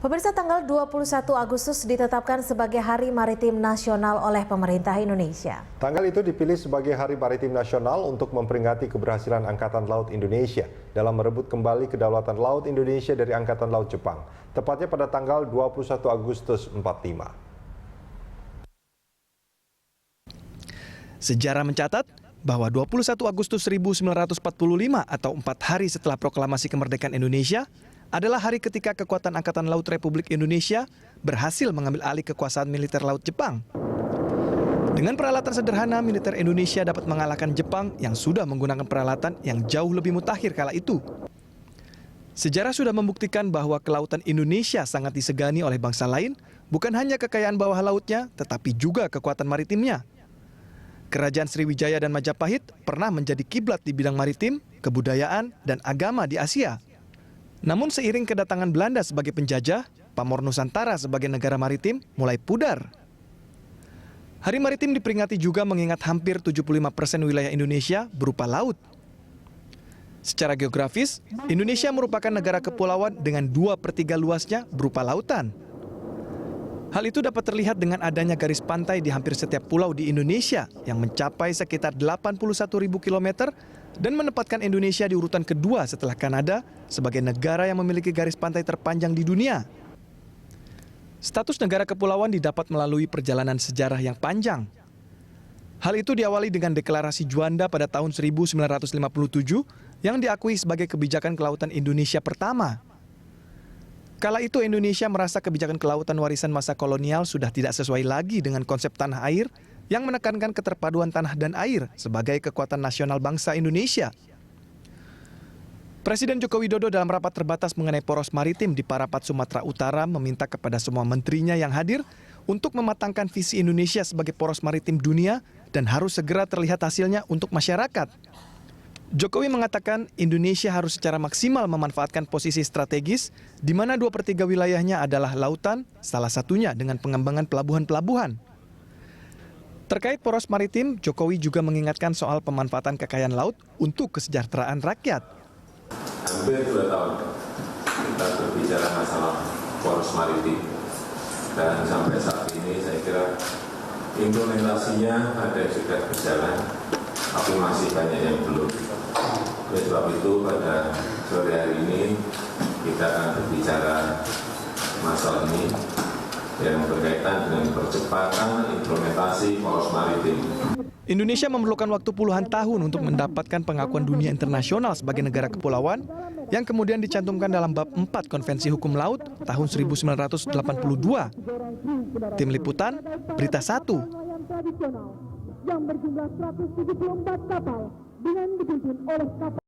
Pemirsa, tanggal 21 Agustus ditetapkan sebagai Hari Maritim Nasional oleh pemerintah Indonesia. Tanggal itu dipilih sebagai Hari Maritim Nasional untuk memperingati keberhasilan Angkatan Laut Indonesia dalam merebut kembali kedaulatan laut Indonesia dari Angkatan Laut Jepang, tepatnya pada tanggal 21 Agustus 45. Sejarah mencatat bahwa 21 Agustus 1945 atau 4 hari setelah proklamasi kemerdekaan Indonesia adalah hari ketika kekuatan Angkatan Laut Republik Indonesia berhasil mengambil alih kekuasaan militer laut Jepang. Dengan peralatan sederhana, militer Indonesia dapat mengalahkan Jepang yang sudah menggunakan peralatan yang jauh lebih mutakhir kala itu. Sejarah sudah membuktikan bahwa kelautan Indonesia sangat disegani oleh bangsa lain, bukan hanya kekayaan bawah lautnya, tetapi juga kekuatan maritimnya. Kerajaan Sriwijaya dan Majapahit pernah menjadi kiblat di bidang maritim, kebudayaan, dan agama di Asia. Namun seiring kedatangan Belanda sebagai penjajah, pamor Nusantara sebagai negara maritim mulai pudar. Hari Maritim diperingati juga mengingat hampir 75% wilayah Indonesia berupa laut. Secara geografis, Indonesia merupakan negara kepulauan dengan 2/3 luasnya berupa lautan. Hal itu dapat terlihat dengan adanya garis pantai di hampir setiap pulau di Indonesia yang mencapai sekitar 81.000 km dan menempatkan Indonesia di urutan kedua setelah Kanada sebagai negara yang memiliki garis pantai terpanjang di dunia. Status negara kepulauan didapat melalui perjalanan sejarah yang panjang. Hal itu diawali dengan Deklarasi Juanda pada tahun 1957 yang diakui sebagai kebijakan kelautan Indonesia pertama. Kala itu Indonesia merasa kebijakan kelautan warisan masa kolonial sudah tidak sesuai lagi dengan konsep tanah air yang menekankan keterpaduan tanah dan air sebagai kekuatan nasional bangsa Indonesia. Presiden Joko Widodo dalam rapat terbatas mengenai poros maritim di Parapat, Sumatera Utara meminta kepada semua menterinya yang hadir untuk mematangkan visi Indonesia sebagai poros maritim dunia dan harus segera terlihat hasilnya untuk masyarakat. Jokowi mengatakan Indonesia harus secara maksimal memanfaatkan posisi strategis di mana 2/3 wilayahnya adalah lautan, salah satunya dengan pengembangan pelabuhan-pelabuhan. Terkait poros maritim, Jokowi juga mengingatkan soal pemanfaatan kekayaan laut untuk kesejahteraan rakyat. Hampir 2 tahun kita berbicara masalah poros maritim dan sampai saat ini saya kira implementasinya ada yang sudah berjalan, tapi masih banyak yang belum. Oleh sebab itu pada sore hari ini kita akan berbicara masalah ini yang berkaitan dengan percepatan implementasi poros maritim. Indonesia memerlukan waktu puluhan tahun untuk mendapatkan pengakuan dunia internasional sebagai negara kepulauan yang kemudian dicantumkan dalam bab 4 Konvensi Hukum Laut tahun 1982. Tim Liputan, Berita 1. Yang berjumlah 174 kapal dengan dipimpin oleh kapal